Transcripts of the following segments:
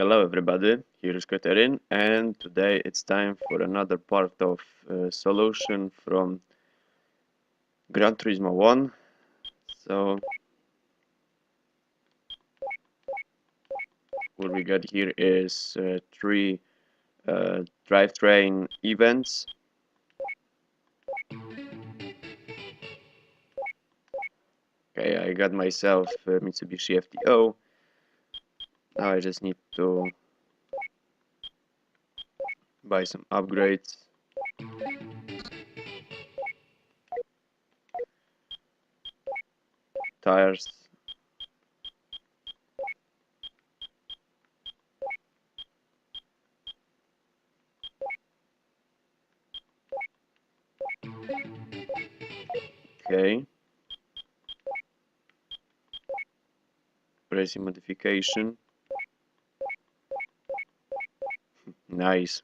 Hello everybody, here is Katerin, and today it's time for another part of solution from Gran Turismo 1. So what we got here is three drivetrain events. Okay, I got myself Mitsubishi FTO. Now I just need to buy some upgrades. Tires. Okay. Racing modification. Nice.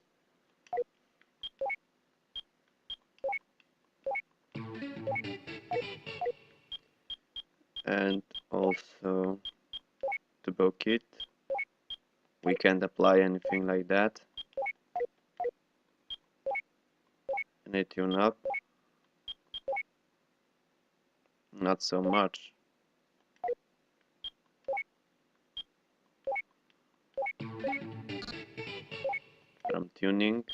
And also turbo kit. We can't apply anything like that. Any tune up? Not so much. From tuning,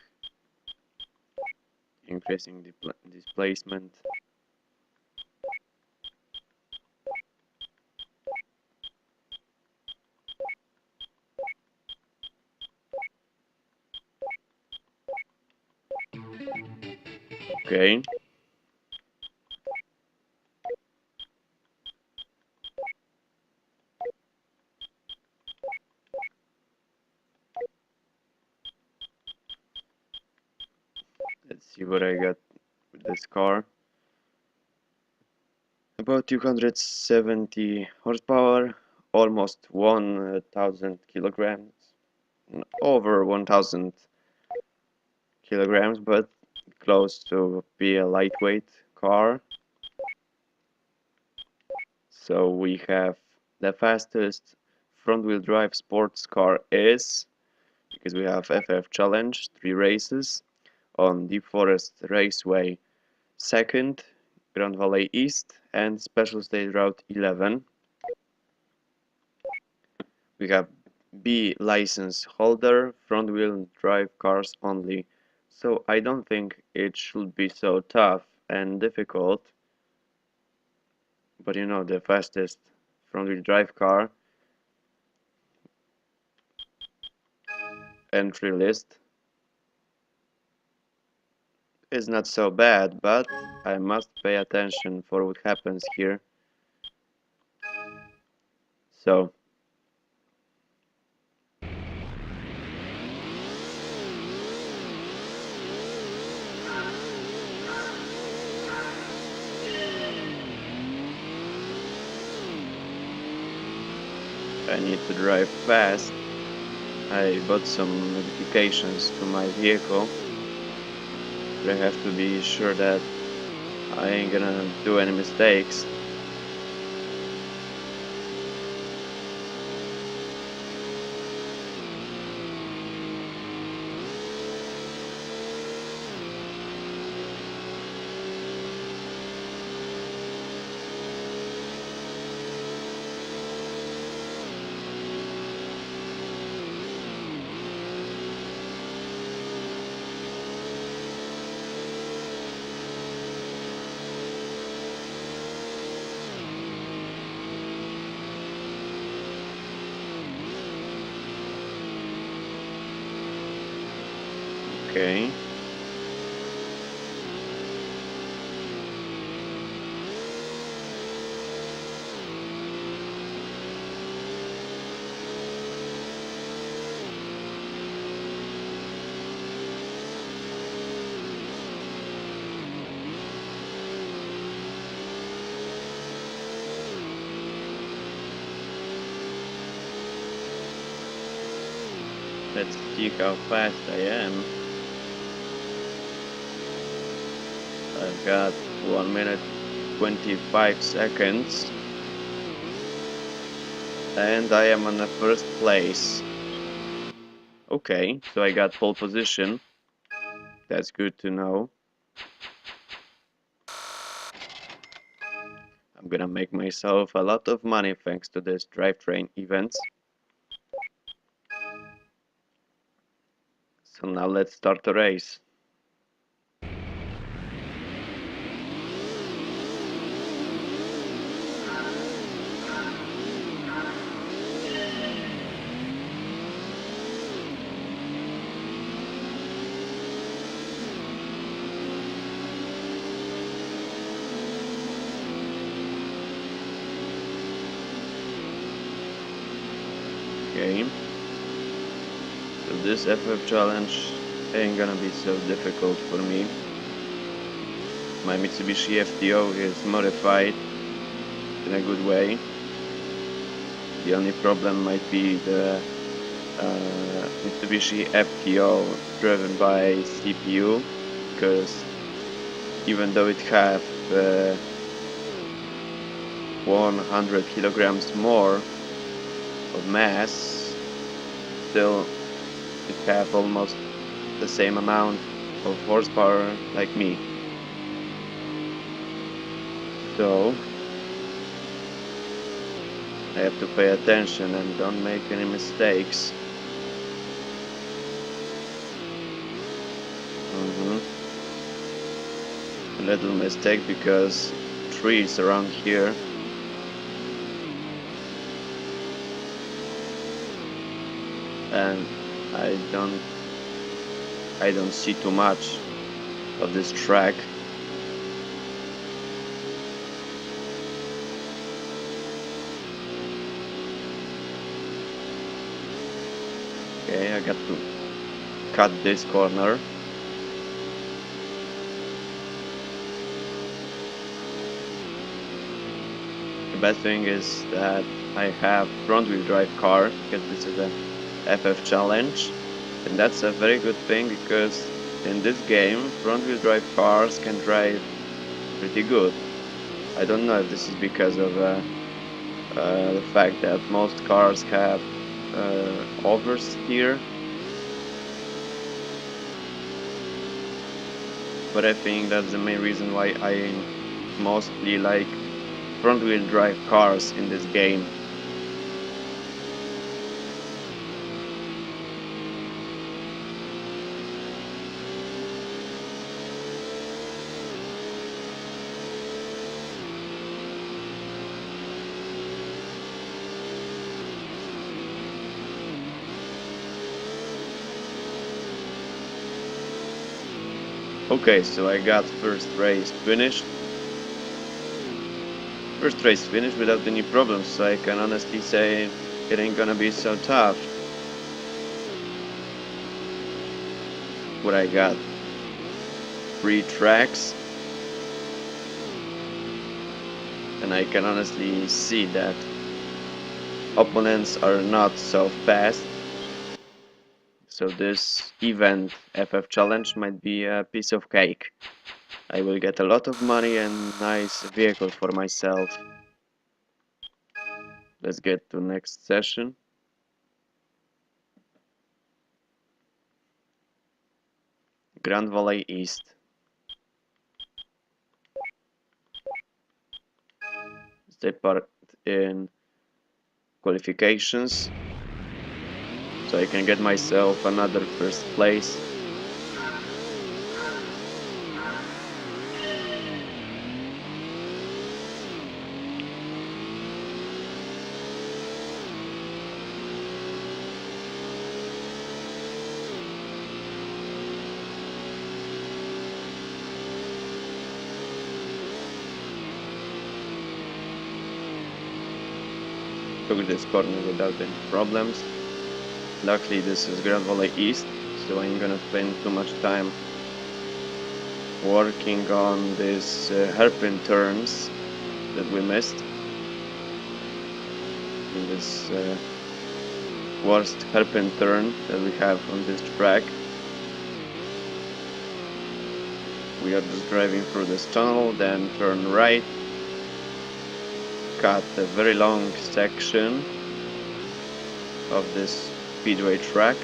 increasing displacement. Okay. Let's see what I got with this car. About 270 horsepower, almost 1000 kilograms, over 1000 kilograms, but close to be a lightweight car. So we have the fastest front-wheel drive sports car is, because we have FF Challenge, 3 races on Deep Forest Raceway 2nd, Grand Valley East, and Special State Route 11. We have B license holder, front-wheel drive cars only. So I don't think it should be so tough and difficult. But you know, the fastest front-wheel drive car entry list is not so bad, but I must pay attention for what happens here. So I need to drive fast. I bought some modifications to my vehicle, but I have to be sure that I ain't gonna do any mistakes. Okay. Let's see how fast I am. I've got 1 minute 25 seconds and I am on the first place. Okay, so I got pole position. That's good to know. I'm gonna make myself a lot of money thanks to this drivetrain events. So now let's start the race. Okay, so this FF challenge ain't gonna be so difficult for me. My Mitsubishi FTO is modified in a good way. The only problem might be the Mitsubishi FTO driven by CPU, because even though it have 100 kilograms more of mass, still it have almost the same amount of horsepower like me. So I have to pay attention and don't make any mistakes. A little mistake because trees around here. And I don't see too much of this track. Okay, I got to cut this corner. The best thing is that I have front-wheel drive car, because this is a FF challenge, and that's a very good thing because in this game front-wheel drive cars can drive pretty good. I don't know if this is because of the fact that most cars have oversteer, but I think that's the main reason why I mostly like front-wheel drive cars in this game. Okay, so I got first race finished without any problems, so I can honestly say it ain't gonna be so tough. What I got? 3 tracks, and I can honestly see that opponents are not so fast. So this event, FF challenge, might be a piece of cake. I will get a lot of money and nice vehicle for myself. Let's get to next session. Grand Valley East. They part in qualifications, so I can get myself another first place. Took this corner without any problems. Luckily this is Grand Valley East, so I'm gonna spend too much time working on these hairpin turns that we missed in this worst hairpin turn that we have on this track. We are just driving through this tunnel, then turn right, cut a very long section of this speedway track,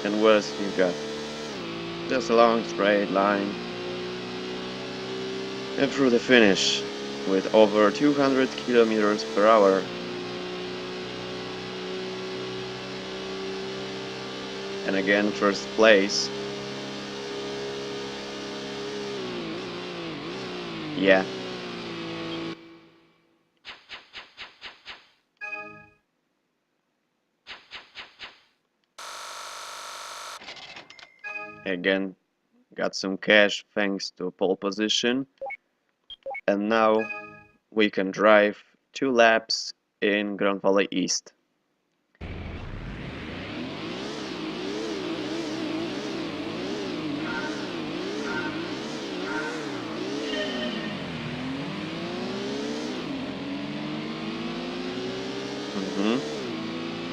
And what else you got? Just a long straight line. And through the finish with over 200 kilometers per hour. And again, first place. Yeah. Again, got some cash thanks to pole position. And now we can drive 2 laps in Grand Valley East.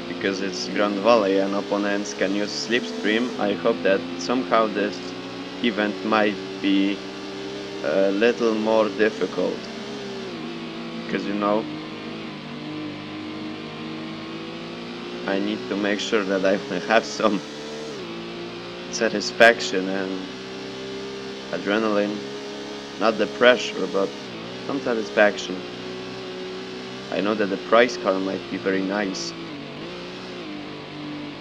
Because it's Grand Valley and opponents can use slipstream, I hope that somehow this event might be a little more difficult. Because I need to make sure that I have some satisfaction and adrenaline, not the pressure, but some satisfaction. I know that the prize car might be very nice.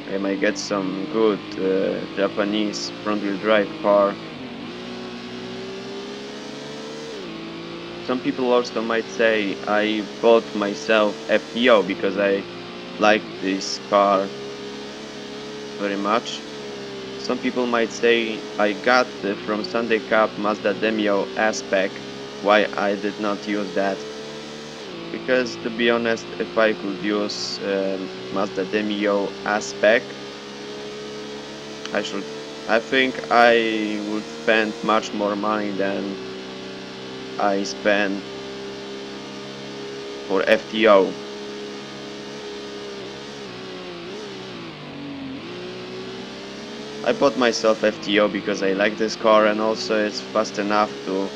I might get some good Japanese front-wheel drive car. Some people also might say I bought myself FTO because I like this car very much. Some people might say I got from Sunday Cup Mazda Demio S-Spec. Why I did not use that? Because to be honest, if I could use Mazda Demio S-Spec, I think I would spend much more money than I spend for FTO. I bought myself FTO because I like this car and also it's fast enough to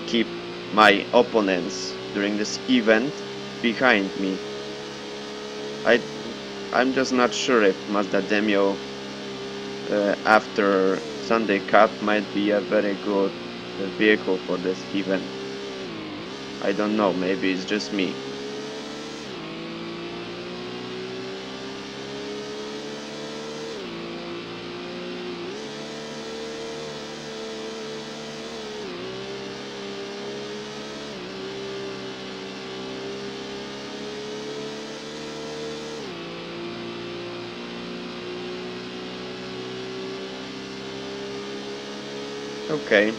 keep my opponents during this event behind me. I'm just not sure if Mazda Demio after Sunday Cup might be a very good vehicle for this event. I don't know, maybe it's just me. Okay.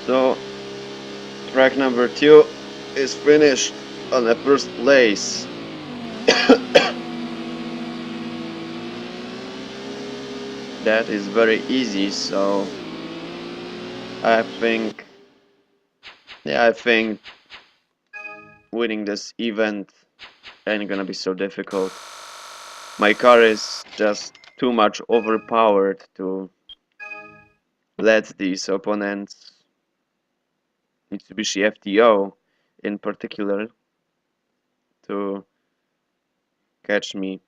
So, track number 2 is finished on the first place. That is very easy, so I think winning this event ain't gonna be so difficult. My car is just too much overpowered to let these opponents, Mitsubishi FTO in particular, to catch me.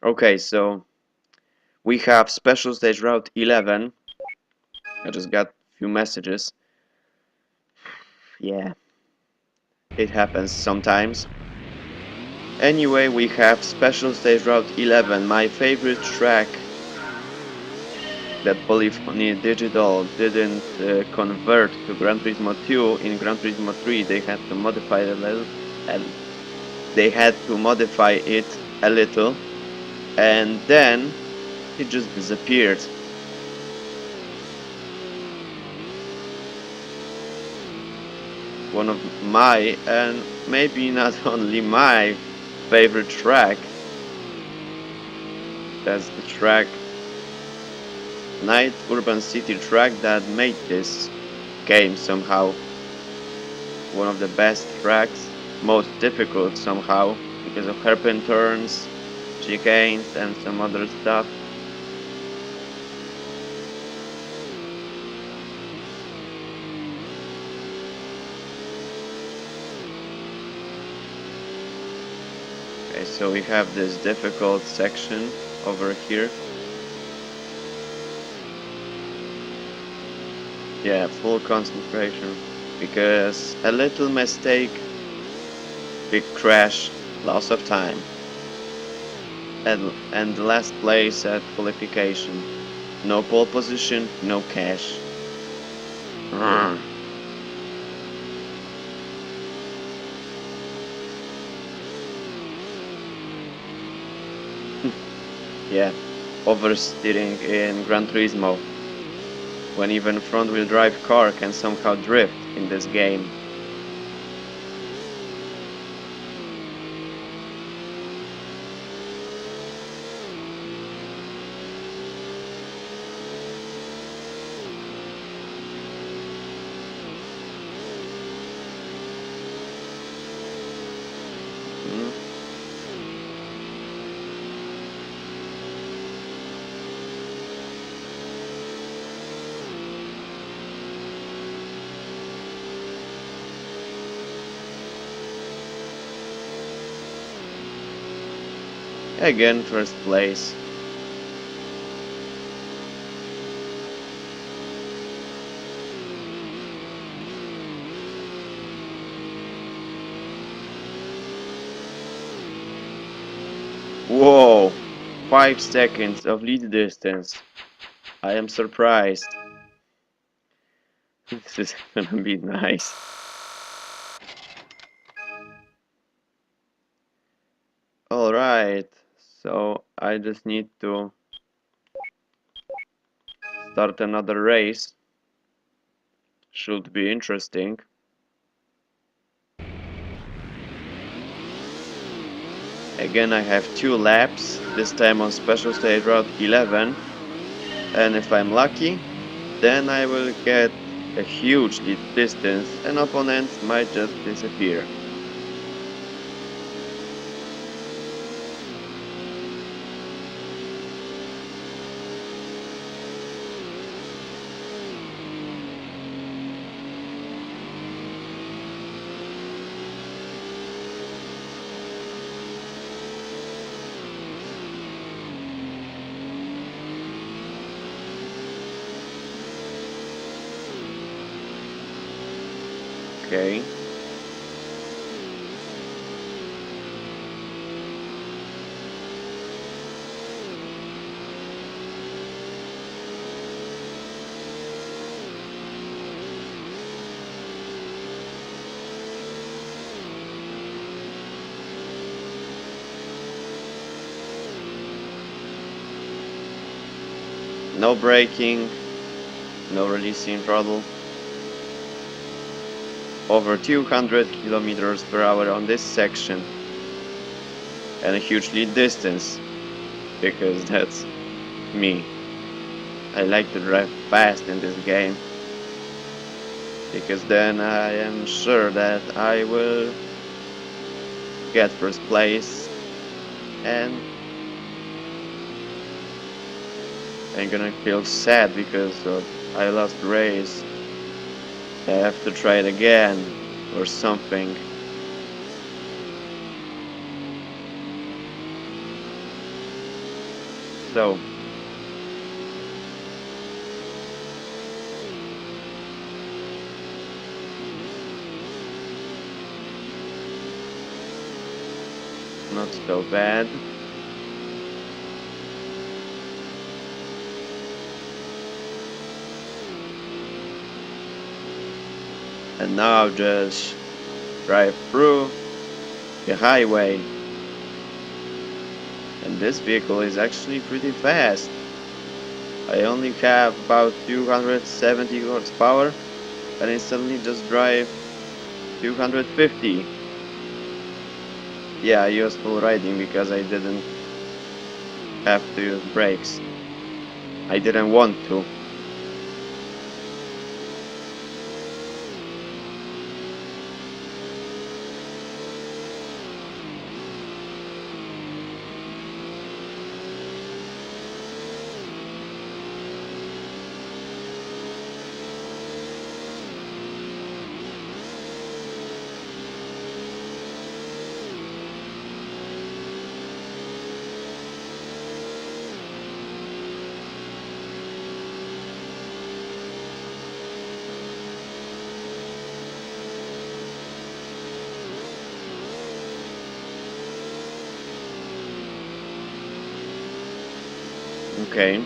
Okay, so we have special stage route 11. I just got a few messages. Yeah, it happens sometimes. Anyway, we have special stage route 11, my favorite track that Polyphony Digital didn't convert to Gran Turismo 2. In Gran Turismo 3 they had to modify it a little, and then it just disappeared. One of my, and maybe not only my, favorite track. That's the track, Night Urban City track, that made this game somehow. One of the best tracks, most difficult somehow because of hairpin turns, chicanes, and some other stuff. Okay, so we have this difficult section over here. Yeah, full concentration. Because a little mistake, big crash, loss of time. And last place at qualification. No pole position, no cash. Yeah, oversteering in Gran Turismo. When even front-wheel drive car can somehow drift in this game. Mm. Again, first place. Whoa! 5 seconds of lead distance. I am surprised. This is gonna be nice. Alright, so I just need to start another race. Should be interesting. Again, I have 2 laps, this time on Special Stage Route 11. And if I'm lucky, then I will get a huge lead distance and opponents might just disappear. Okay. No braking, no releasing throttle. Over 200 kilometers per hour on this section. And a huge lead distance, because that's me. I like to drive fast in this game, because then I am sure that I will get first place and I'm gonna feel sad because I lost the race. I have to try it again or something. So not so bad. And now just drive through the highway. And this vehicle is actually pretty fast. I only have about 270 horsepower and instantly just drive 250. Yeah, I used full riding because I didn't have to use brakes. I didn't want to. Okay.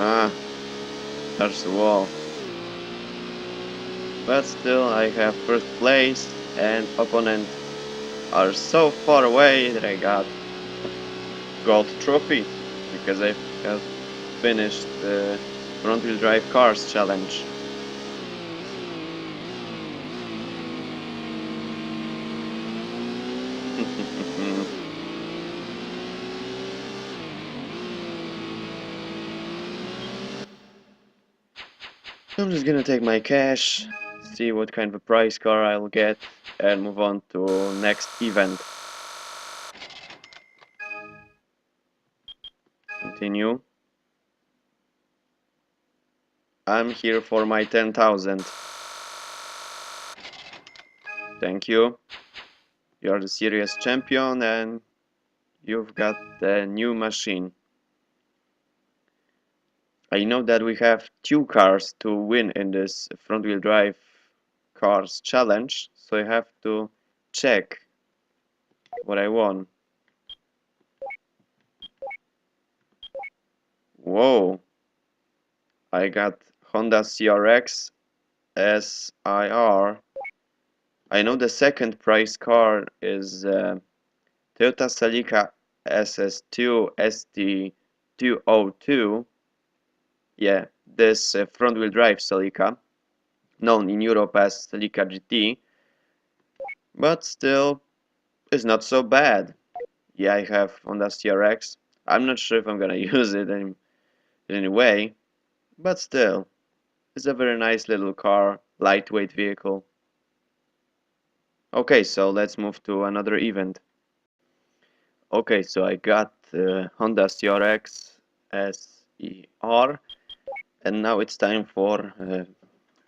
Ah, touch the wall. But still, I have first place, and opponent are so far away that I got gold trophy because I have finished the front-wheel drive cars challenge. I'm just gonna take my cash, see what kind of a prize car I'll get, and move on to next event. Continue. I'm here for my 10,000. Thank you. You're the serious champion and you've got the new machine. I know that we have two cars to win in this front-wheel drive cars challenge, so I have to check what I won. Whoa! I got Honda CRX SIR. I know the second prize car is Toyota Celica SS2 ST202. Yeah, this front-wheel drive Celica, known in Europe as Celica GT, but still is not so bad. Yeah, I have Honda CRX. I'm not sure if I'm gonna use it in any way, but still, it's a very nice little car, lightweight vehicle. Okay, so let's move to another event. Okay, so I got Honda CRX SER, and now it's time for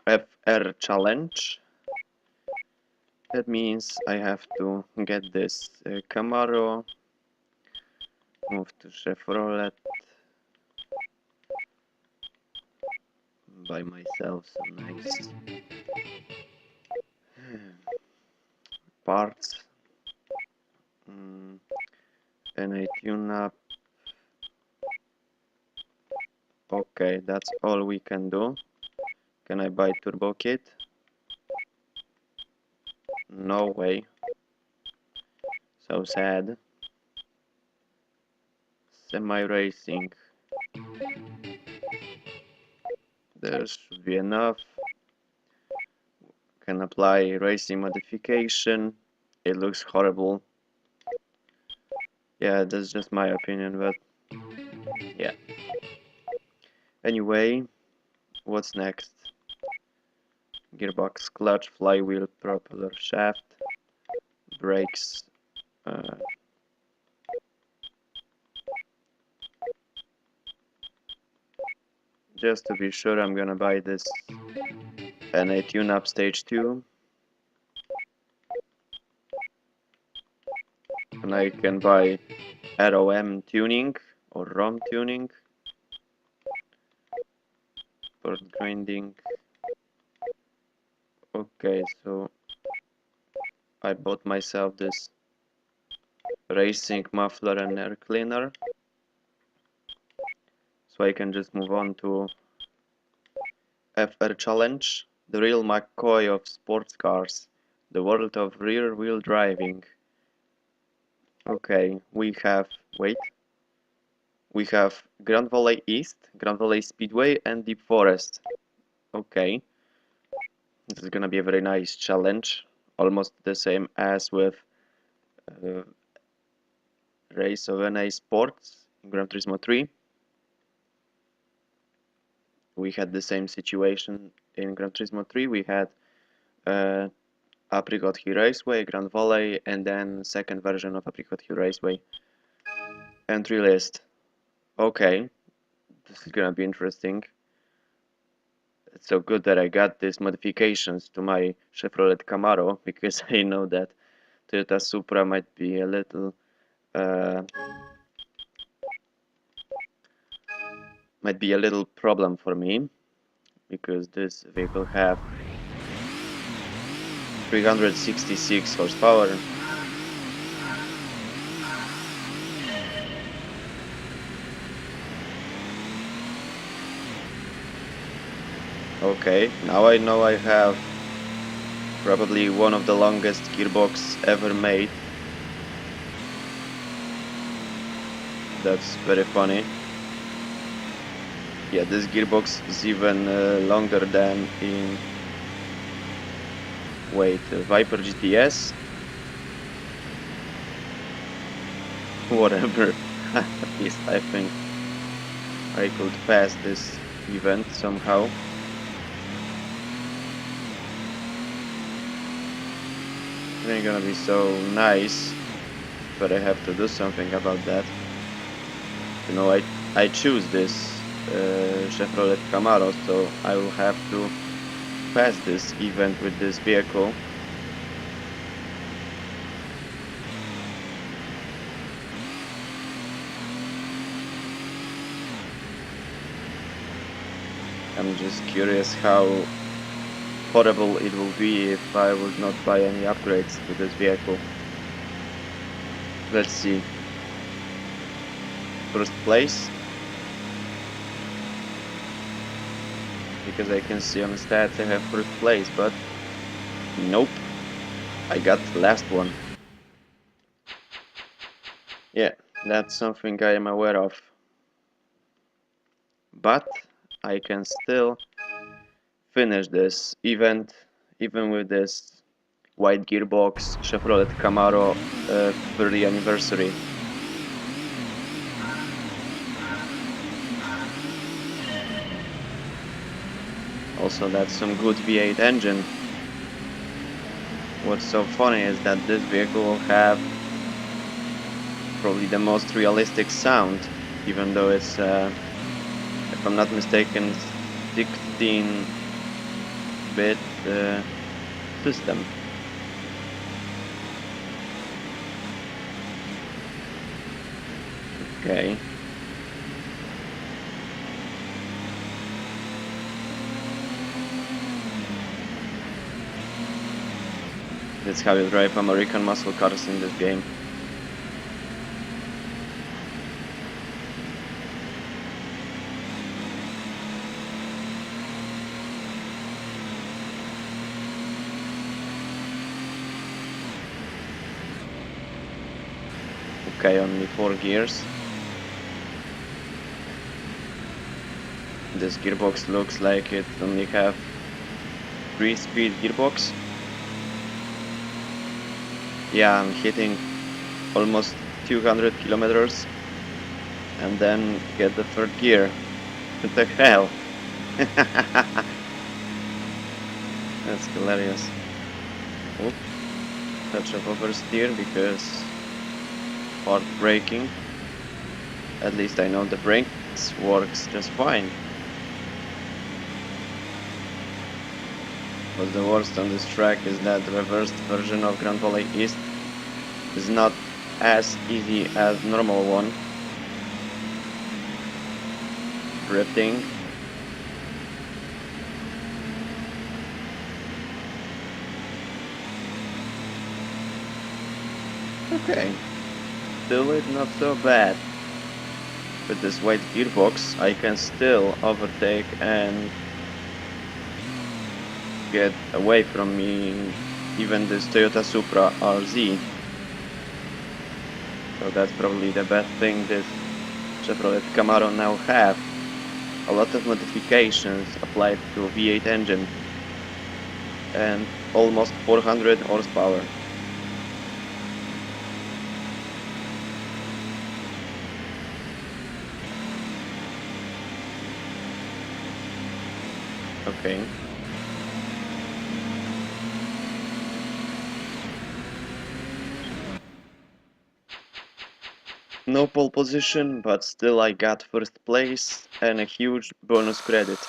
FR challenge. That means I have to get this Camaro, move to Chevrolet, buy myself some nice parts, and I tune up. Okay, that's all we can do. Can I buy turbo kit? No way. So sad. Semi-racing. There should be enough. Can apply racing modification. It looks horrible. Yeah, that's just my opinion, but yeah. Anyway, what's next? Gearbox, clutch, flywheel, propeller, shaft, brakes. Uh, just to be sure, I'm gonna buy this NA tune-up stage 2. And I can buy ROM tuning or ROM tuning for grinding. Okay, so I bought myself this racing muffler and air cleaner, so I can just move on to FR Challenge, the real McCoy of sports cars, the world of rear-wheel driving. Okay, we have Grand Valley East, Grand Valley Speedway, and Deep Forest. Okay, this is gonna be a very nice challenge, almost the same as with Race of NA Sports. in Gran Turismo 3. We had the same situation in Gran Turismo 3. We had uh, Apricot Hill Raceway, Grand Valley, and then second version of Apricot Hill Raceway. Entry list. Okay, this is gonna be interesting. It's so good that I got these modifications to my Chevrolet Camaro because I know that Toyota Supra might be a little problem for me because this vehicle have 366 horsepower. Okay, now I know I have probably one of the longest gearbox ever made. That's very funny. Yeah, this gearbox is even longer than in Viper GTS. Whatever. At least I think I could pass this event somehow. It ain't gonna be so nice, but I have to do something about that. You know, I choose this Chevrolet Camaro, so I will have to pass this event with this vehicle. I'm just curious how horrible it will be if I would not buy any upgrades to this vehicle. Let's see. First place. Because I can see on the stats I have first place, but nope. I got the last one. Yeah, that's something I am aware of. But I can still finish this event even with this white gearbox Chevrolet Camaro 30th anniversary. Also, that's some good V8 engine. What's so funny is that this vehicle will have probably the most realistic sound, even though it's, if I'm not mistaken, 16-bit system. Okay. That's how you drive American muscle cars in this game. Okay, only 4 gears. This gearbox looks like it only have 3-speed gearbox. Yeah, I'm hitting almost 200 kilometers and then get the third gear. What the hell? That's hilarious. Oop. Touch of oversteer because hard braking. At least I know the brakes works just fine. But the worst on this track is that the reversed version of Grand Valley East is not as easy as normal one. Drifting. Okay, still it's not so bad. With this white gearbox I can still overtake and get away from me even this Toyota Supra RZ. So that's probably the best thing this Chevrolet Camaro now have. A lot of modifications applied to V8 engine and almost 400 horsepower. Okay. No pole position, but still I got first place and a huge bonus credit.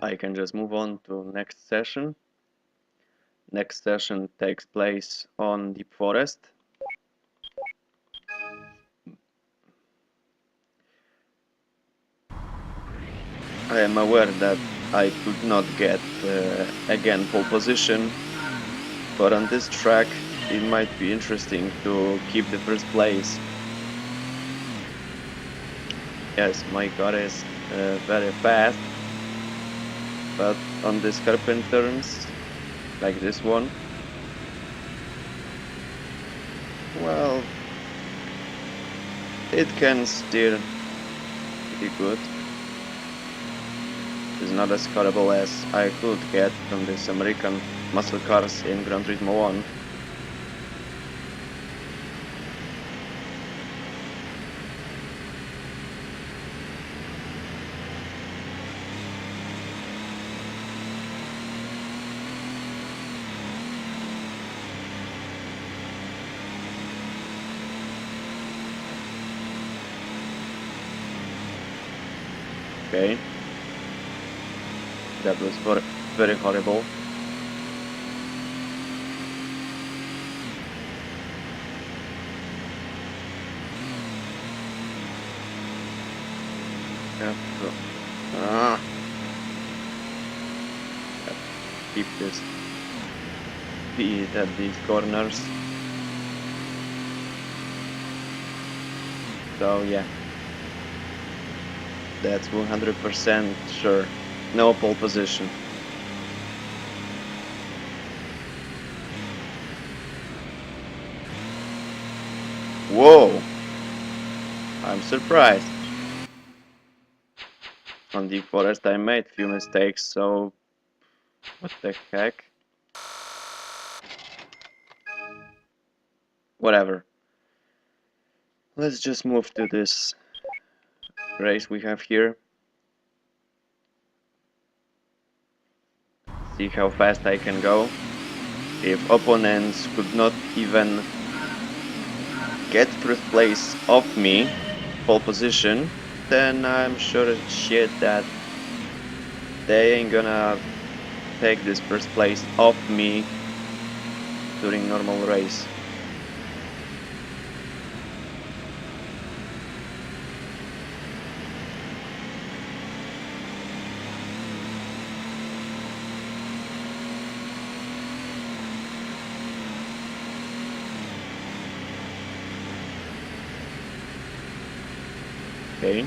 I can just move on to next session. Next session takes place on Deep Forest. I am aware that I could not get again pole position, but on this track it might be interesting to keep the first place. Yes, my car is very fast, but on these hairpin turns, like this one, well, it can steer pretty good. It's not as horrible as I could get from these American muscle cars in Gran Turismo 1. Okay. That was very horrible. Have to keep this speed at these corners. So yeah, that's 100% sure. No pole position. Whoa! I'm surprised. On Deep Forest I made few mistakes, so what the heck? Whatever. Let's just move to this race we have here. See how fast I can go. If opponents could not even get first place off me, pole position, then I'm sure as shit that they ain't gonna take this first place off me during normal race. Okay.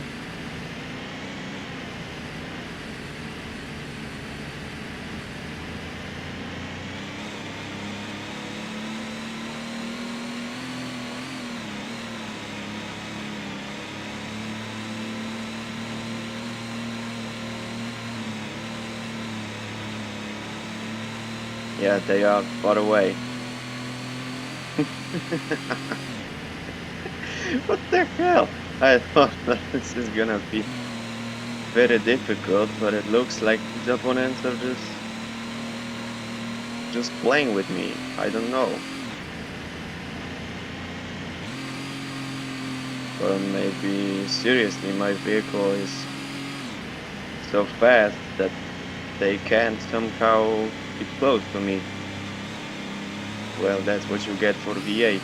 Yeah, they are far away. What the hell? I thought that this is gonna be very difficult, but it looks like the opponents are just playing with me. I don't know. Or maybe seriously my vehicle is so fast that they can't somehow get close to me. Well, that's what you get for V8.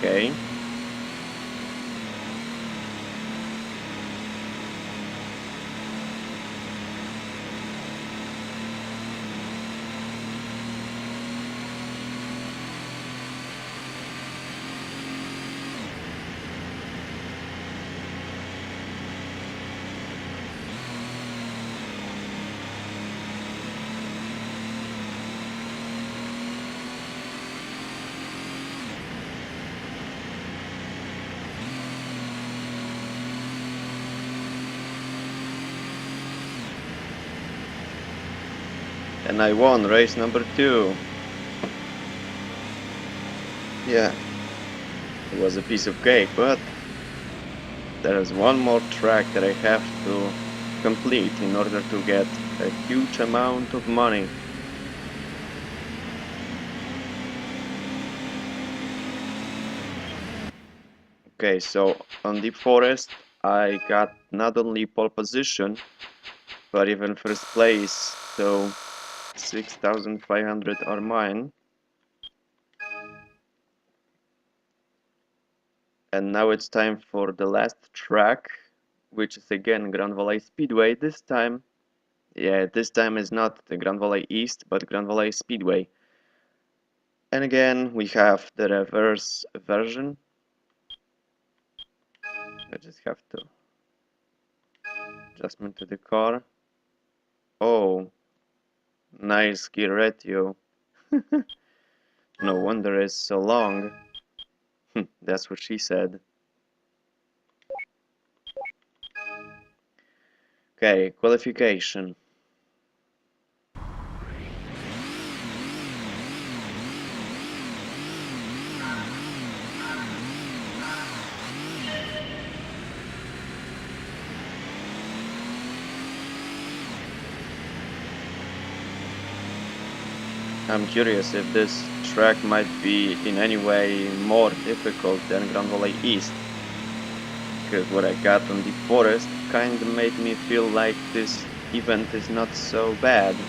Okay. And I won race number 2. Yeah, it was a piece of cake, but there is one more track that I have to complete in order to get a huge amount of money. Okay, so on the forest I got not only pole position but even first place, so 6,500 are mine. And now it's time for the last track, which is again Grand Valley Speedway. This time is not the Grand Valley East, but Grand Valley Speedway. And again, we have the reverse version. I just have to adjustment to the car. Oh, nice gear ratio. No wonder it's so long. That's what she said. Okay, qualification. I'm curious if this track might be in any way more difficult than Grand Valley East, because what I got on the forest kinda made me feel like this event is not so bad.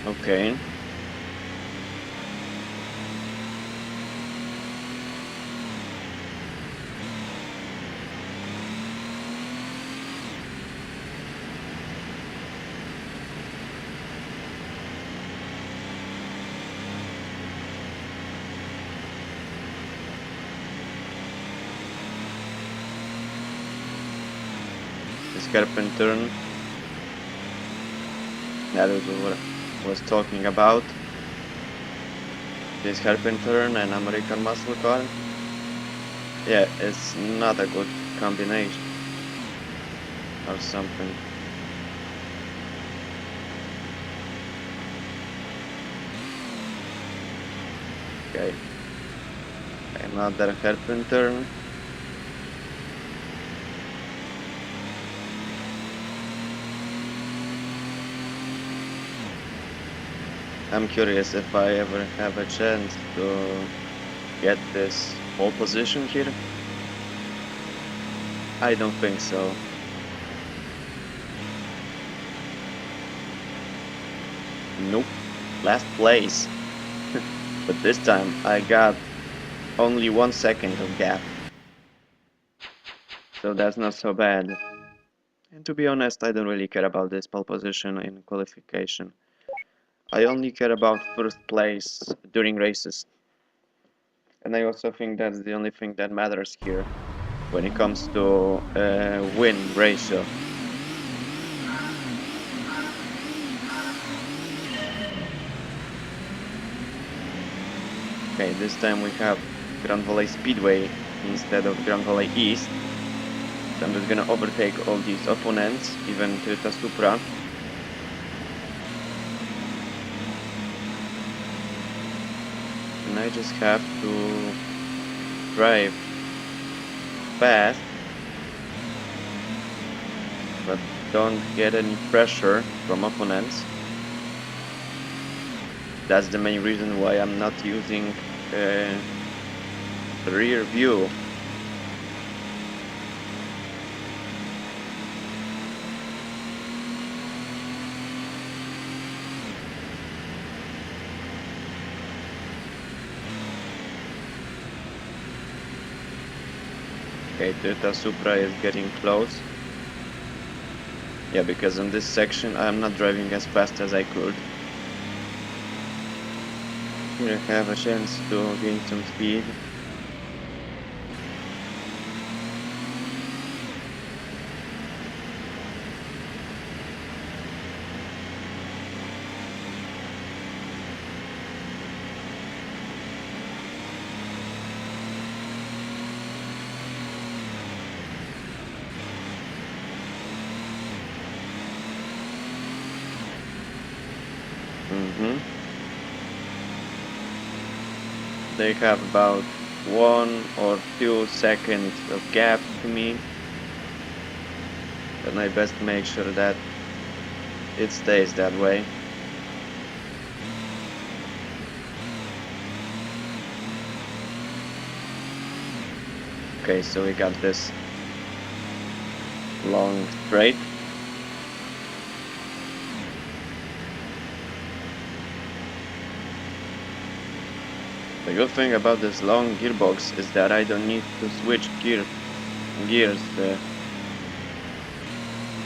Okay. This hairpin turn. That is what I was talking about. This hairpin turn and American muscle car. Yeah, it's not a good combination or something. Okay. Another hairpin turn. I'm curious if I ever have a chance to get this pole position here. I don't think so. Nope. Last place. But this time I got only 1 second of gap. So that's not so bad. And to be honest, I don't really care about this pole position in qualification. I only care about first place during races. And I also think that's the only thing that matters here when it comes to win ratio. Okay, this time we have Grand Valley Speedway instead of Grand Valley East. So I'm just gonna overtake all these opponents, even Toyota Supra. And I just have to drive fast, but don't get any pressure from opponents. That's the main reason why I'm not using rear view. Okay, Toyota Supra is getting close. Yeah, because on this section I'm not driving as fast as I could. Here I have a chance to gain some speed. Mm-hmm. They have about 1 or 2 seconds of gap to me, and I best make sure that it stays that way. Okay, so we got this long straight. The good thing about this long gearbox is that I don't need to switch gears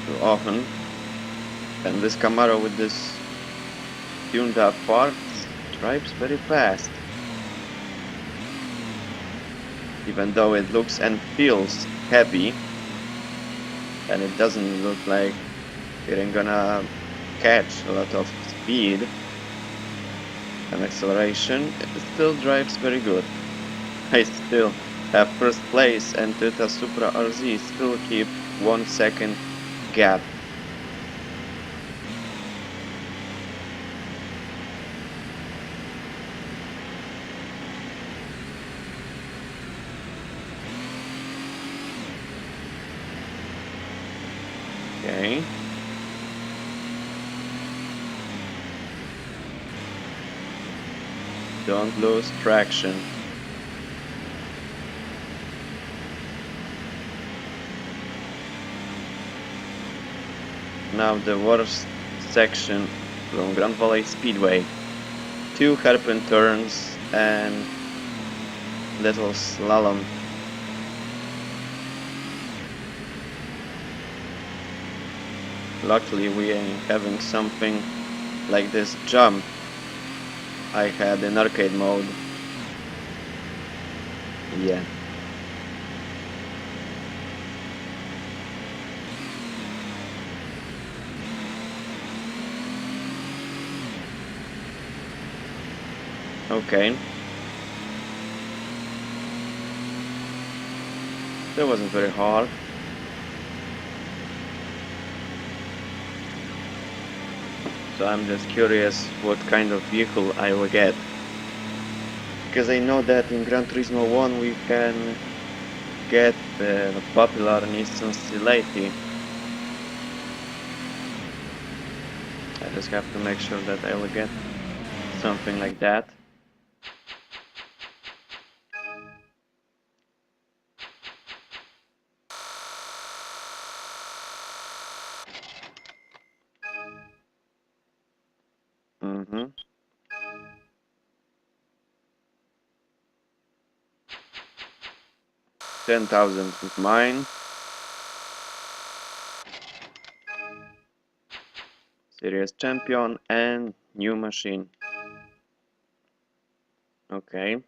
too often. And this Camaro with this tuned up parts drives very fast. Even though it looks and feels heavy, and it doesn't look like it ain't gonna catch a lot of speed and acceleration, it still drives very good. I still have first place, and Toyota Supra RZ still keep 1 second gap. Okay. Don't lose traction. Now the worst section from Grand Valley Speedway. 2 hairpin turns and little slalom. Luckily we ain't having something like this jump I had in arcade mode. Yeah. Okay. That wasn't very hard. So I'm just curious what kind of vehicle I will get. Because I know that in Gran Turismo 1 we can get the popular Nissan Sileti. I just have to make sure that I will get something like that. Mm-hmm. 10,000 with mine. Series champion and new machine. Okay.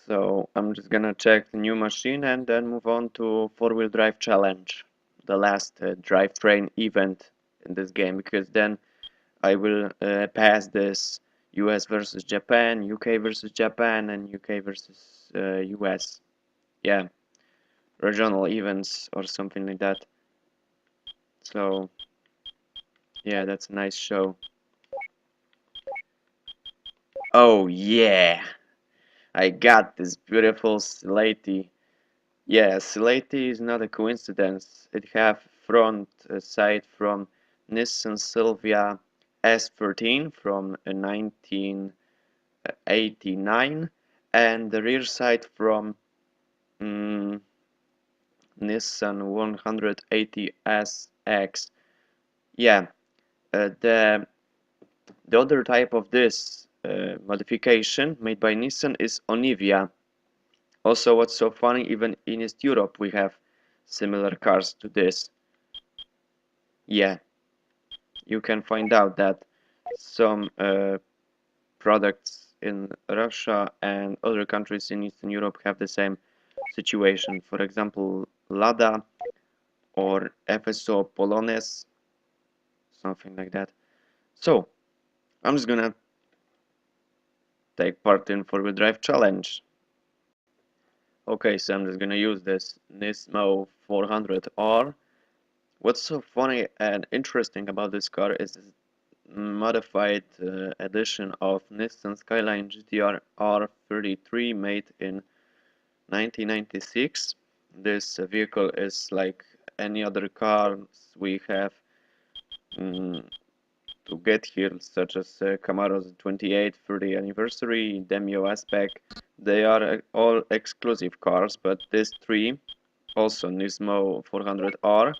So I'm just gonna check the new machine and then move on to 4-wheel drive challenge, the last drivetrain event in this game, because then I will pass this US versus Japan, UK versus Japan, and UK versus US. Yeah, regional events or something like that. So yeah, that's a nice show. Oh yeah, I got this beautiful Slate. Yeah, Sileti is not a coincidence. It have front side from Nissan Silvia S13 from 1989 and the rear side from mm, Nissan 180SX. Yeah, the other type of this modification made by Nissan is Onivia. Also, what's so funny, even in East Europe we have similar cars to this. Yeah, you can find out that some products in Russia and other countries in Eastern Europe have the same situation. For example, Lada or FSO Polones, something like that. So, I'm just gonna take part in four-wheel drive challenge. Okay, so I'm just gonna use this Nismo 400R. What's so funny and interesting about this car is this modified edition of Nissan Skyline GTR R33 made in 1996. This vehicle is like any other cars we have mm, to get here, such as Camaro's 28th 30th anniversary, Demio S-Pack. They are all exclusive cars, but these three, also Nismo 400R,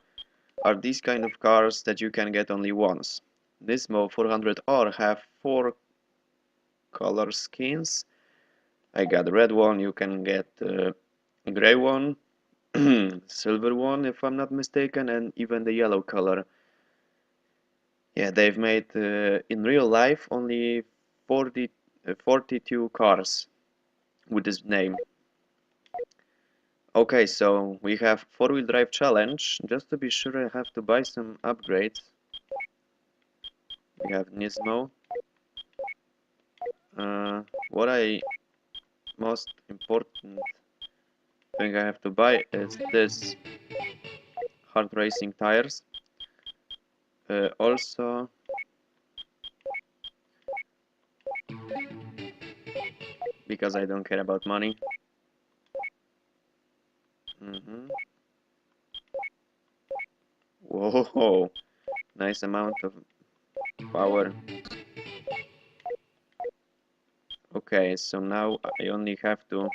are these kind of cars that you can get only once. Nismo 400R have four color skins. I got red one, you can get gray one, silver one if I'm not mistaken, and even the yellow color. Yeah, they've made in real life only 42 cars with this name. Okay, so we have four-wheel drive challenge. Just to be sure, I have to buy some upgrades. We have Nismo. What I most important thing I have to buy is this hard racing tires. Also, because I don't care about money. Whoa, nice amount of power. Okay, so now I only have to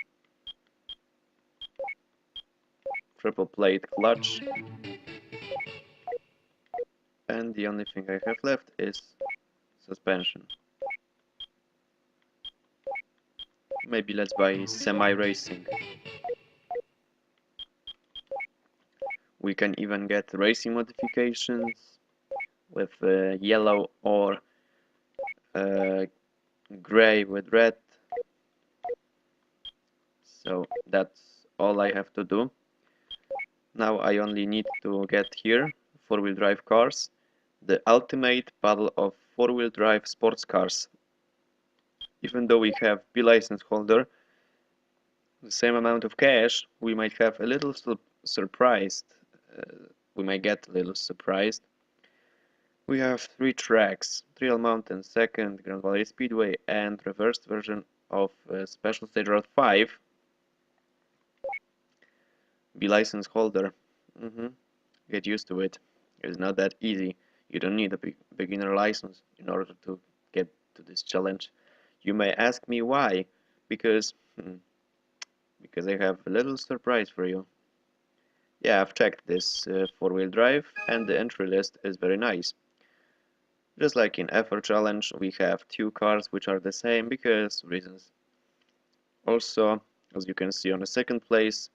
triple plate clutch, and the only thing I have left is suspension. Maybe let's buy semi-racing. We can even get racing modifications with yellow or gray with red. So that's all I have to do. Now I only need to get here four-wheel drive cars, the ultimate battle of four-wheel drive sports cars. Even though we have B license holder, the same amount of cash, we might have a little surprised. We might get a little surprised. We have three tracks: Trail Mountain, second, Grand Valley Speedway, and reversed version of Special Stage Route 5. Be license holder. Get used to it. It's not that easy. You don't need a beginner license in order to get to this challenge. You may ask me why. Because I have a little surprise for you. Yeah, I've checked this four-wheel drive, and the entry list is very nice. Just like in effort challenge, we have two cars which are the same because reasons. Also, as you can see on the second place,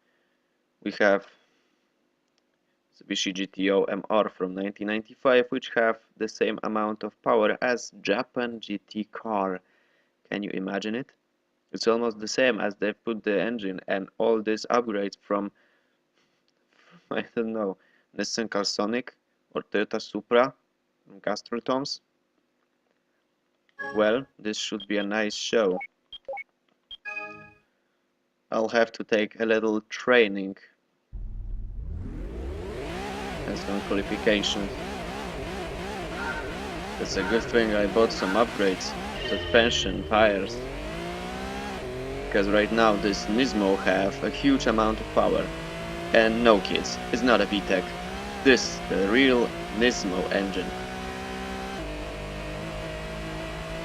we have Mitsubishi GTO MR from 1995, which have the same amount of power as Japan GT car. Can you imagine it? It's almost the same as they put the engine and all these upgrades from I don't know, Nissan Sonic or Toyota Supra from Castrol Toms. Well, this should be a nice show. I'll have to take a little training and some qualifications. It's a good thing I bought some upgrades, suspension, tires, because right now this Nismo have a huge amount of power. And no kids, it's not a VTEC. This is the real Nismo engine.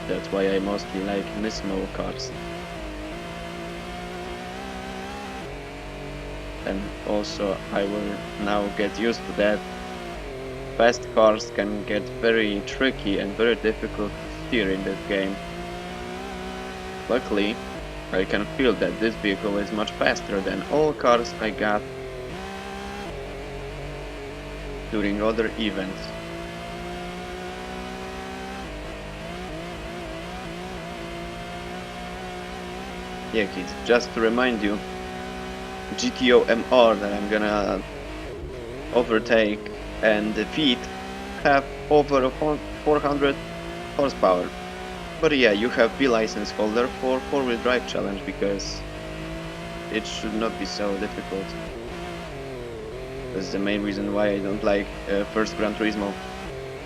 That's why I mostly like Nismo cars. And also I will now get used to that. Fast cars can get very tricky and very difficult to steer in this game. Luckily, I can feel that this vehicle is much faster than all cars I got during other events. Yeah, kids, just to remind you, GTO MR that I'm gonna overtake and defeat have over 400 horsepower. But yeah, you have B license holder for 4-wheel drive challenge because it should not be so difficult. That's the main reason why I don't like first Gran Turismo.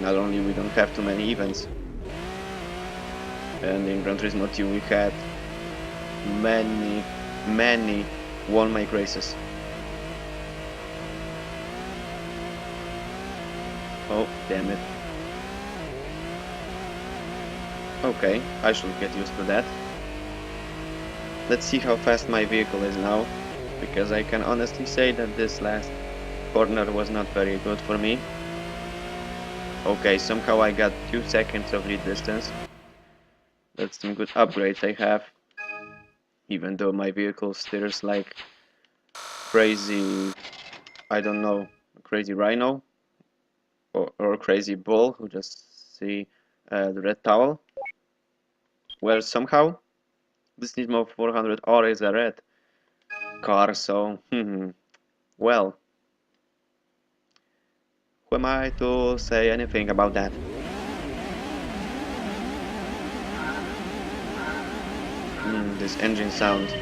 Not only we don't have too many events, and in Gran Turismo 2 we had many one-make races. Oh, damn it. Okay, I should get used to that. Let's see how fast my vehicle is now, because I can honestly say that this last corner was not very good for me. Okay, somehow I got 2 seconds of lead distance. That's some good upgrades I have. Even though my vehicle steers like crazy, I don't know, crazy rhino or crazy bull who just see the red towel. Well, somehow this Nismo 400R is a red car, so well, who am I to say anything about that? This engine sound.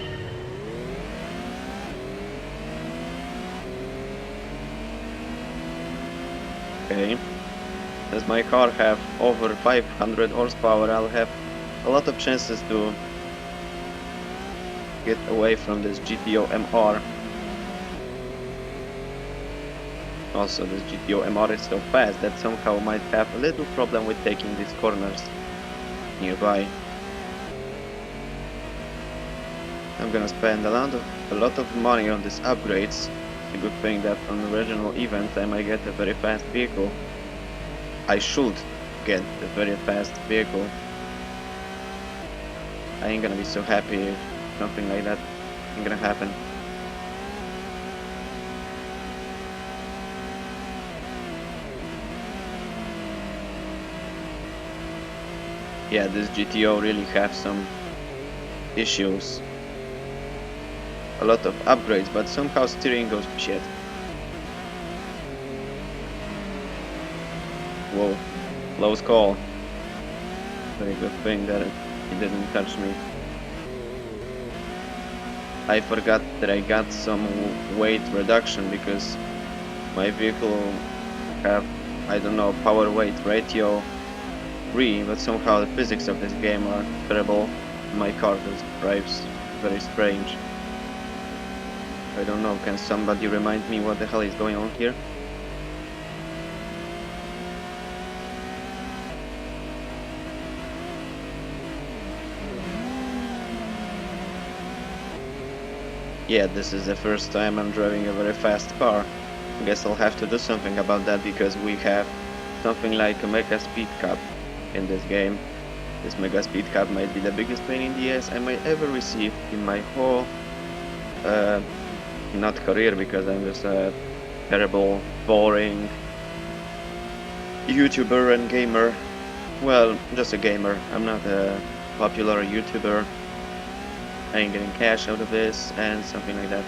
Okay, as my car have over 500 horsepower, I'll have a lot of chances to get away from this GTO MR. Also, this GTO MR is so fast that somehow might have a little problem with taking these corners nearby. I'm gonna spend a lot of money on these upgrades. It's a good thing that on the regional event I might get a very fast vehicle. I should get a very fast vehicle. I ain't gonna be so happy if something like that ain't gonna happen. Yeah, this GTO really have some issues. A lot of upgrades, but somehow steering goes to shit. Whoa, close call. Very good thing that it didn't touch me. I forgot that I got some weight reduction because my vehicle have, I don't know, power weight ratio 3, but somehow the physics of this game are terrible. My car just drives very strange. I don't know, can somebody remind me what the hell is going on here? Yeah, this is the first time I'm driving a very fast car. I guess I'll have to do something about that because we have something like a mega speed cap in this game. This mega speed cap might be the biggest pain in the ass I might ever receive in my whole not career, because I'm just a terrible, boring YouTuber and gamer. Well, just a gamer. I'm not a popular YouTuber. I ain't getting cash out of this and something like that.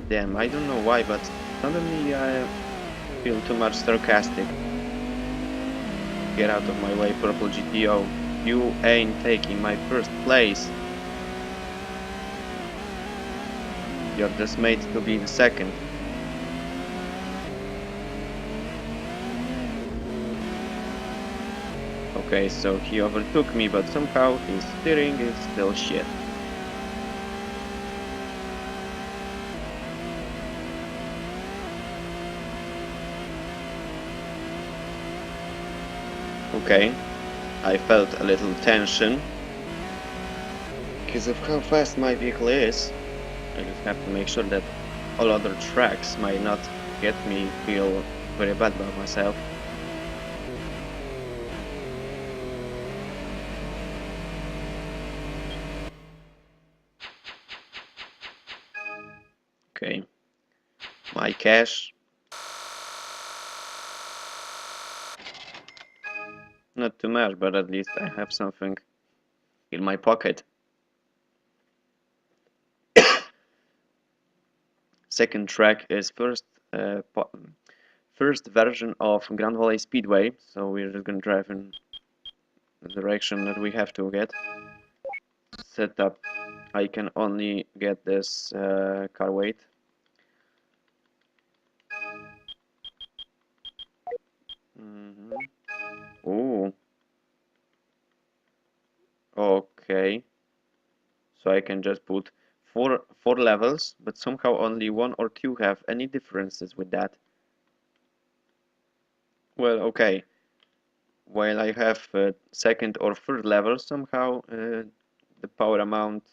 Damn, I don't know why, but suddenly I feel too much sarcastic. Get out of my way, purple GTO. You ain't taking my first place. You're just made to be the second. Okay, so he overtook me, but somehow his steering is still shit. Okay, I felt a little tension because of how fast my vehicle is. I just have to make sure that all other tracks might not get me feel very bad about myself. Okay, my cash Not too much, but at least I have something in my pocket. Second track is first version of Grand Valley Speedway, so we're just gonna drive in the direction that we have to get. Setup. I can only get this car weight. Ooh. Okay. So I can just put four levels, but somehow only one or two have any differences with that. Well, okay. While I have second or third level, somehow the power amount,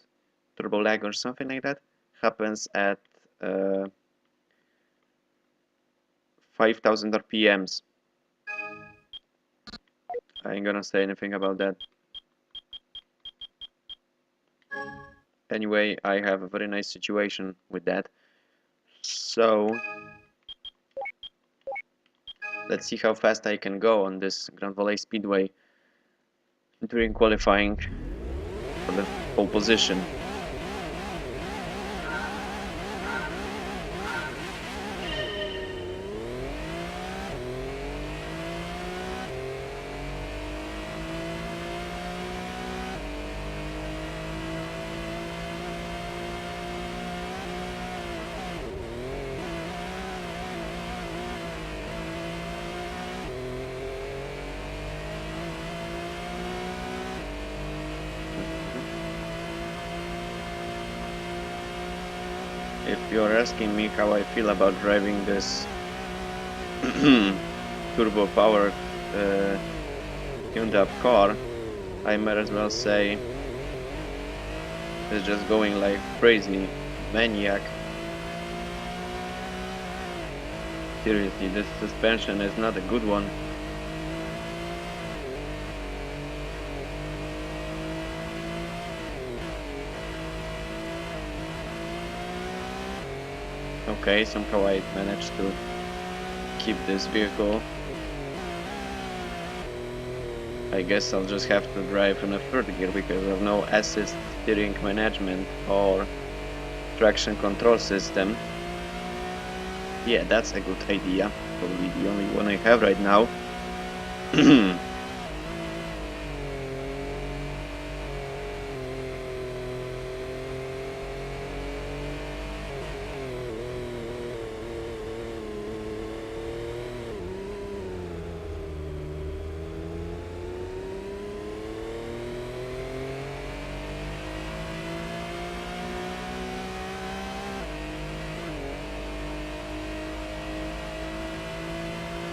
turbo lag or something like that, happens at 5000 RPMs. I ain't gonna say anything about that. Anyway, I have a very nice situation with that. So let's see how fast I can go on this Grand Valley Speedway during qualifying for the pole position. If you're asking me how I feel about driving this turbo powered tuned up car, I might as well say it's just going like crazy maniac. Seriously, this suspension is not a good one. Okay, somehow I managed to keep this vehicle. I guess I'll just have to drive in a third gear because of no assist steering management or traction control system. Yeah, that's a good idea. Probably the only one I have right now.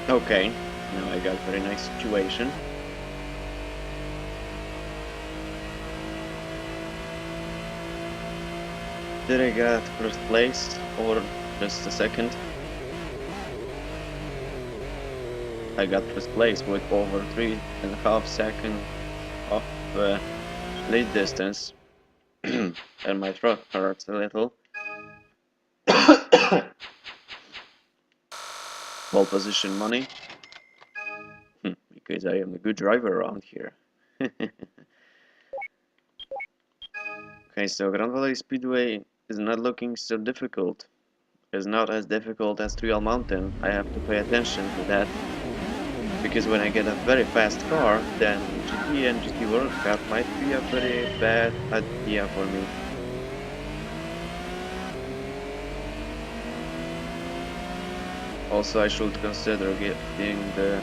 Okay, now I got a very nice situation. Did I get first place or just a second? I got first place with over 3.5 seconds of lead distance. And my throat hurts a little. Pole position money. Because I am a good driver around here. Okay, so Grand Valley Speedway is not looking so difficult. It's not as difficult as Trial Mountain. I have to pay attention to that. Because when I get a very fast car, then GT and GT World Cup might be a very bad idea for me. Also, I should consider getting the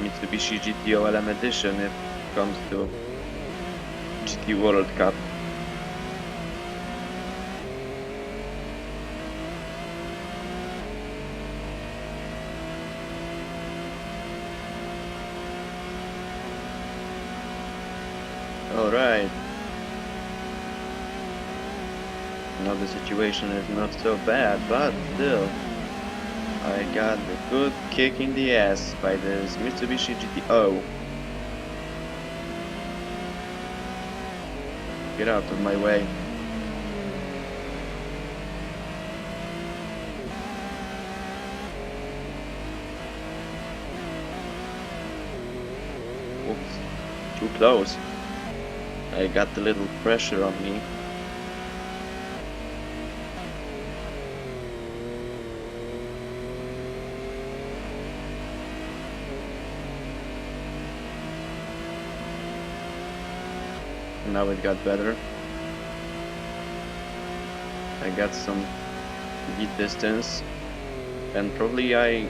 Mitsubishi GT OLM edition if it comes to GT World Cup. Alright. Now the situation is not so bad, but still. I got a good kick in the ass by this Mitsubishi GTO. Get out of my way. Oof. Too close. I got a little pressure on me. Now it got better. I got some lead distance, and probably I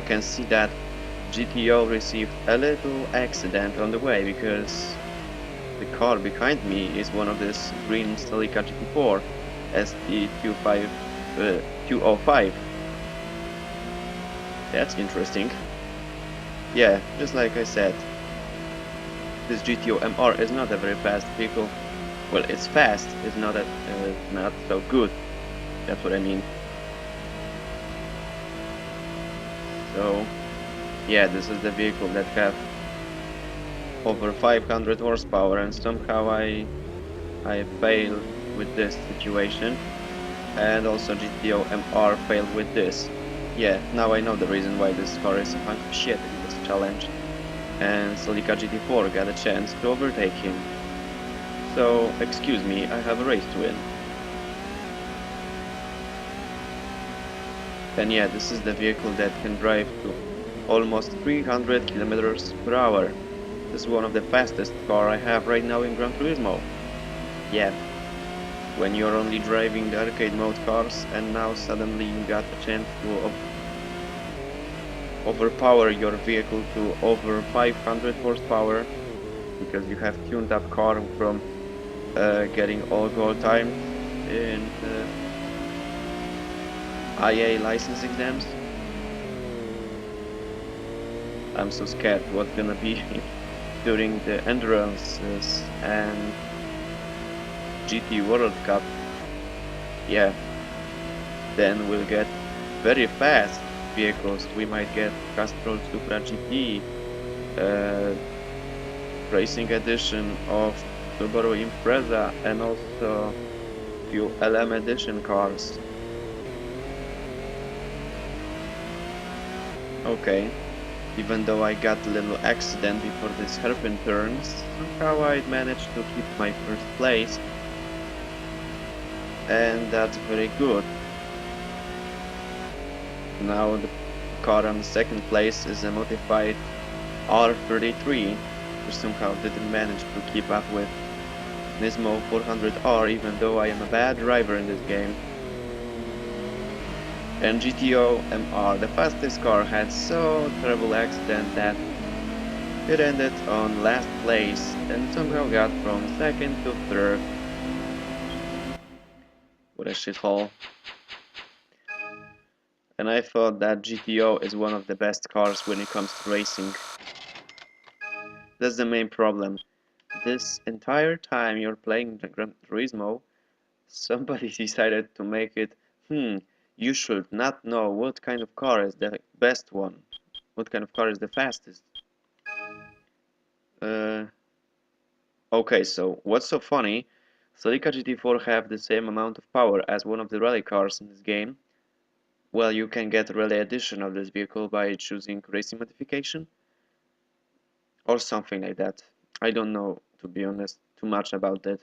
can see that GTO received a little accident on the way, because the car behind me is one of this green Celica GT4 ST205. That's interesting. Yeah, just like I said, this GTO MR is not a very fast vehicle. Well, it's fast, it's not not so good. That's what I mean. So, yeah, this is the vehicle that have over 500 horsepower, and somehow I failed with this situation, and also GTO MR failed with this. Yeah, now I know the reason why this car is a hunk of shit in this challenge, and Celica GT4 got a chance to overtake him. So, excuse me, I have a race to win. And yeah, this is the vehicle that can drive to almost 300 kilometers per hour. This is one of the fastest car I have right now in Gran Turismo. Yeah, when you're only driving the arcade mode cars, and now suddenly you got a chance to overpower your vehicle to over 500 horsepower, because you have tuned up car from getting all gold time in IA license exams. I'm so scared what's gonna be during the endurances and GT World Cup. Yeah, then we'll get very fast vehicles. We might get Castrol Supra GT, racing edition of Subaru Impreza, and also few LM edition cars. Okay, even though I got a little accident before this hairpin turns, somehow I managed to keep my first place, and that's very good. Now the car on second place is a modified R33, which somehow didn't manage to keep up with Nismo 400R, even though I am a bad driver in this game. And GTO MR, the fastest car, had so terrible accident that it ended on last place and somehow got from second to third. What a shithole. And I thought that GTO is one of the best cars when it comes to racing. That's the main problem. This entire time you're playing the Gran Turismo, somebody decided to make it, you should not know what kind of car is the best one. What kind of car is the fastest? Okay, so what's so funny? Celica GT4 have the same amount of power as one of the rally cars in this game. Well, you can get a rally edition of this vehicle by choosing racing modification or something like that. I don't know, to be honest, too much about that,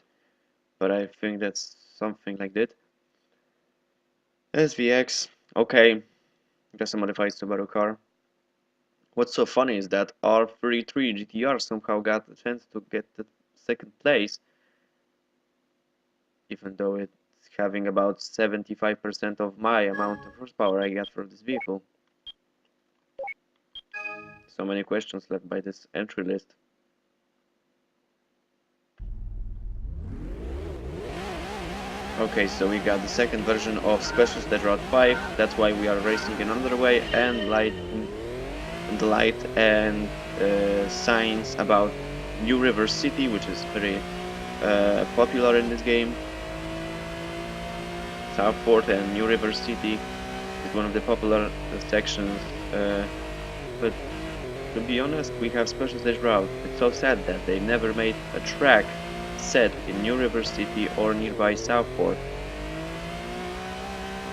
but I think that's something like that. SVX, okay, just a modified Subaru car. What's so funny is that R33 GTR somehow got the chance to get the second place, even though it's having about 75% of my amount of horsepower I get from this vehicle. So many questions left by this entry list. Okay, so we got the second version of Special Stage Route 5, that's why we are racing another way, and light and signs about New River City, which is very popular in this game. Southport and New River City is one of the popular sections, but to be honest, we have Special Stage Route. It's so sad that they never made a track set in New River City or nearby Southport.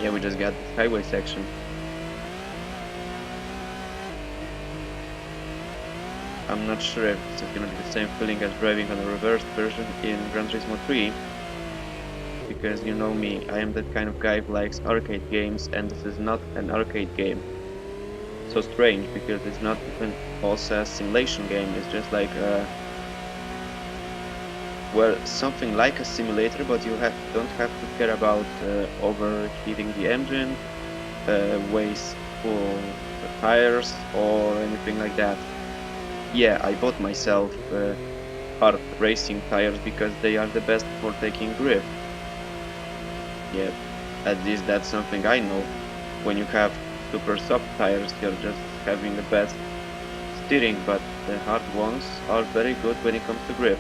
Yeah, we just got this highway section. I'm not sure if this is gonna be the same feeling as driving on a reversed version in Gran Turismo 3, because you know me, I am that kind of guy who likes arcade games, and this is not an arcade game. So strange, because it's not even also a simulation game, it's just like well, something like a simulator, but you don't have to care about overheating the engine, wasteful tires, or anything like that. Yeah, I bought myself hard racing tires because they are the best for taking grip. Yeah, at least that's something I know. When you have super soft tires, you're just having the best steering, but the hard ones are very good when it comes to grip.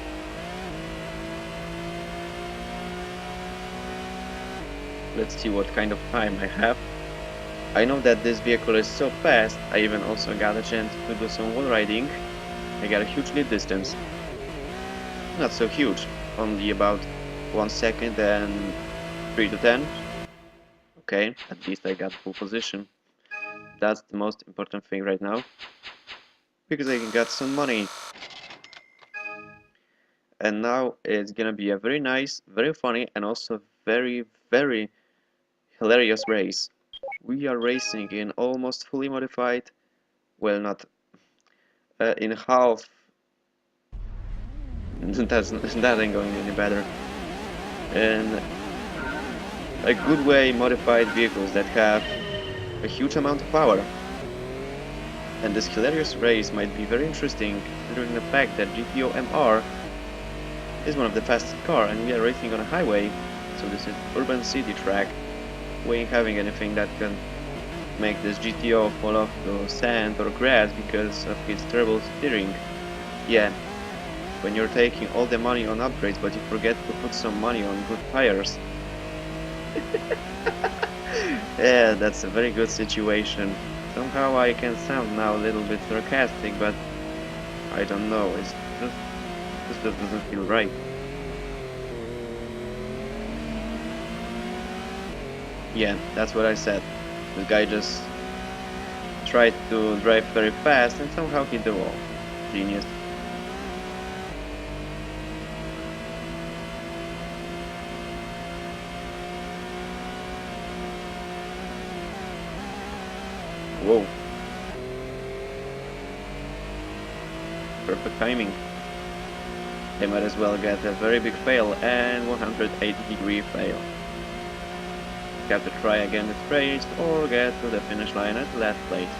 Let's see what kind of time I have. I know that this vehicle is so fast, I even also got a chance to do some wall riding. I got a huge lead distance. Not so huge, only about 1 second and 3 to 10. Okay, at least I got full position. That's the most important thing right now, because I got some money. And now it's gonna be a very nice, very funny, and also very, very hilarious race. We are racing in almost fully modified, well, not in half. That ain't going any better. And a good way modified vehicles that have a huge amount of power. And this hilarious race might be very interesting, considering the fact that GTO MR is one of the fastest car, and we are racing on a highway, so this is urban city track. We ain't having anything that can make this GTO fall off to sand or grass because of its terrible steering. Yeah, when you're taking all the money on upgrades but you forget to put some money on good tires. Yeah, that's a very good situation. Somehow I can sound now a little bit sarcastic, but I don't know, this just doesn't feel right. Yeah, that's what I said. The guy just tried to drive very fast and somehow hit the wall. Genius. Whoa. Perfect timing. They might as well get a very big fail and 180-degree fail. Got to try again this race or get to the finish line at last place.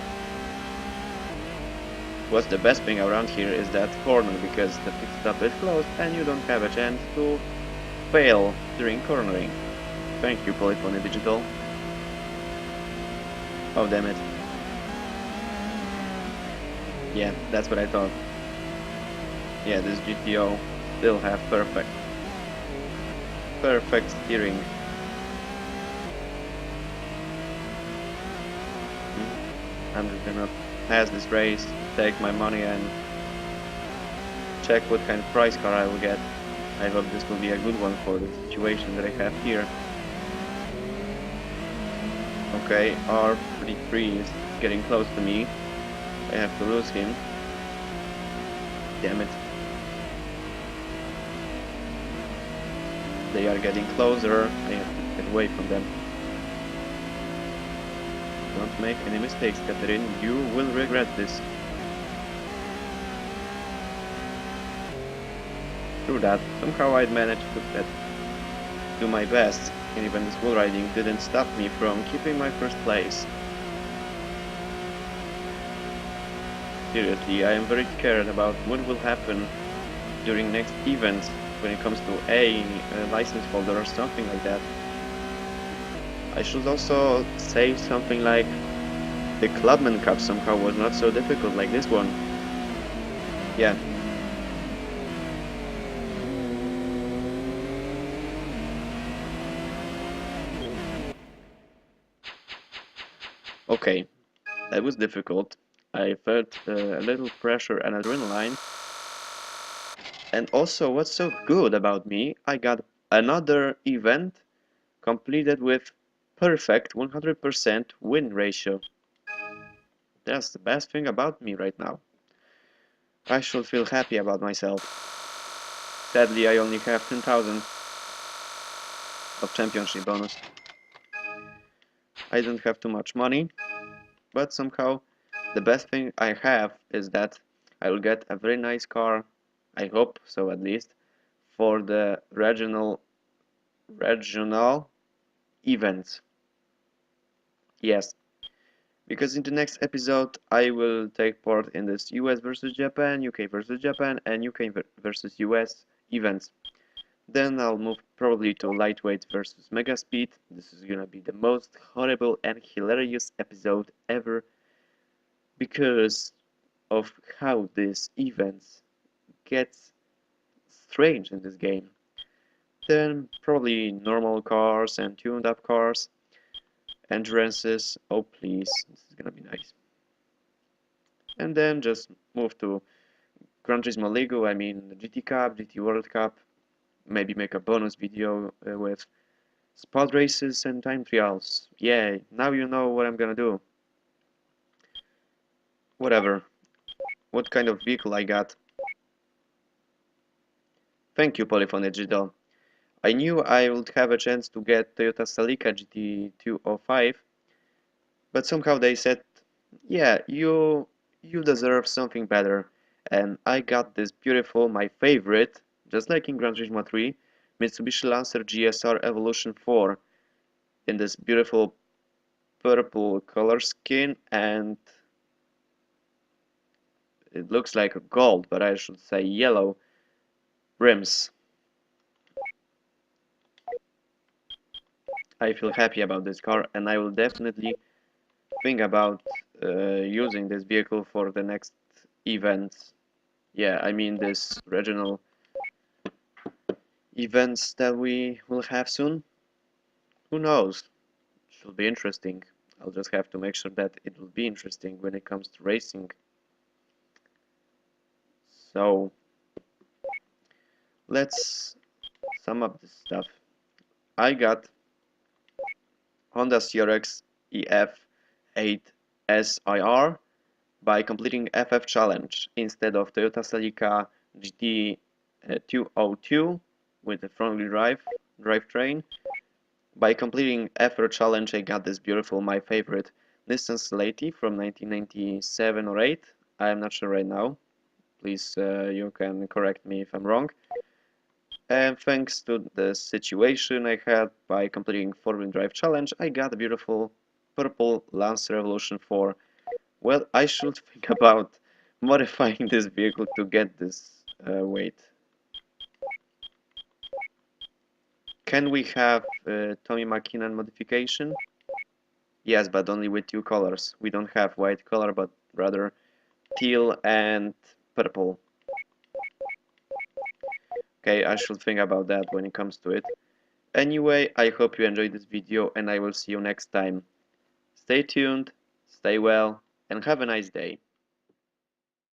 What's the best thing around here is that corner, because the pit stop is closed and you don't have a chance to fail during cornering. Thank you, Polyphony Digital. Oh, damn it. Yeah, that's what I thought. Yeah, this GTO still have perfect steering. I'm just gonna pass this race, take my money and check what kind of prize car I will get. I hope this will be a good one for the situation that I have here. Okay, R33 is getting close to me. I have to lose him. Damn it. They are getting closer. I have to get away from them. Don't make any mistakes, Catherine. You will regret this. Through that, somehow I'd managed to do my best, and even this bull riding didn't stop me from keeping my first place. Seriously, I am very scared about what will happen during next events when it comes to a license holder or something like that. I should also say something like the Clubman Cup somehow was not so difficult like this one. Yeah. Okay, that was difficult. I felt a little pressure and adrenaline. And also, what's so good about me, I got another event completed with perfect 100% win ratio. That's the best thing about me right now. I should feel happy about myself. Sadly, I only have 10,000 of championship bonus. I don't have too much money, but somehow the best thing I have is that I will get a very nice car, I hope so at least, for the regional events. Yes, because in the next episode I will take part in this US versus Japan, UK versus Japan, and UK versus US events. Then I'll move probably to lightweight versus mega speed. This is gonna be the most horrible and hilarious episode ever because of how these events get strange in this game. Then probably normal cars and tuned up cars, endurances. Oh please, this is gonna be nice. And then just move to Gran Turismo Lego, I mean the GT Cup, GT World Cup, maybe make a bonus video with spot races and time trials. Yeah, now you know what I'm gonna do. Whatever. What kind of vehicle I got. Thank you, Polyphone Digital. I knew I would have a chance to get Toyota Celica GT205, but somehow they said, yeah, you deserve something better. And I got this beautiful, my favorite, just like in Gran Turismo 3, Mitsubishi Lancer GSR Evolution 4 in this beautiful purple color scheme, and it looks like a gold, but I should say yellow rims. I feel happy about this car, and I will definitely think about using this vehicle for the next events. Yeah, I mean this regional events that we will have soon. Who knows? Should be interesting. I'll just have to make sure that it will be interesting when it comes to racing. So let's sum up this stuff. I got Honda CRX EF8 SIR by completing FF Challenge instead of Toyota Celica GT202 with the front-wheel drivetrain. By completing FR Challenge, I got this beautiful, my favorite Nissan Slayty from 1997 or 8. I am not sure right now. Please, you can correct me if I'm wrong. And thanks to the situation I had by completing 4-wheel drive challenge, I got a beautiful purple Lancer Evolution 4. Well, I should think about modifying this vehicle to get this weight. Can we have Tommy McKinnon modification? Yes, but only with two colors. We don't have white color, but rather teal and purple. Okay, I should think about that when it comes to it. Anyway, I hope you enjoyed this video and I will see you next time. Stay tuned, stay well, and have a nice day.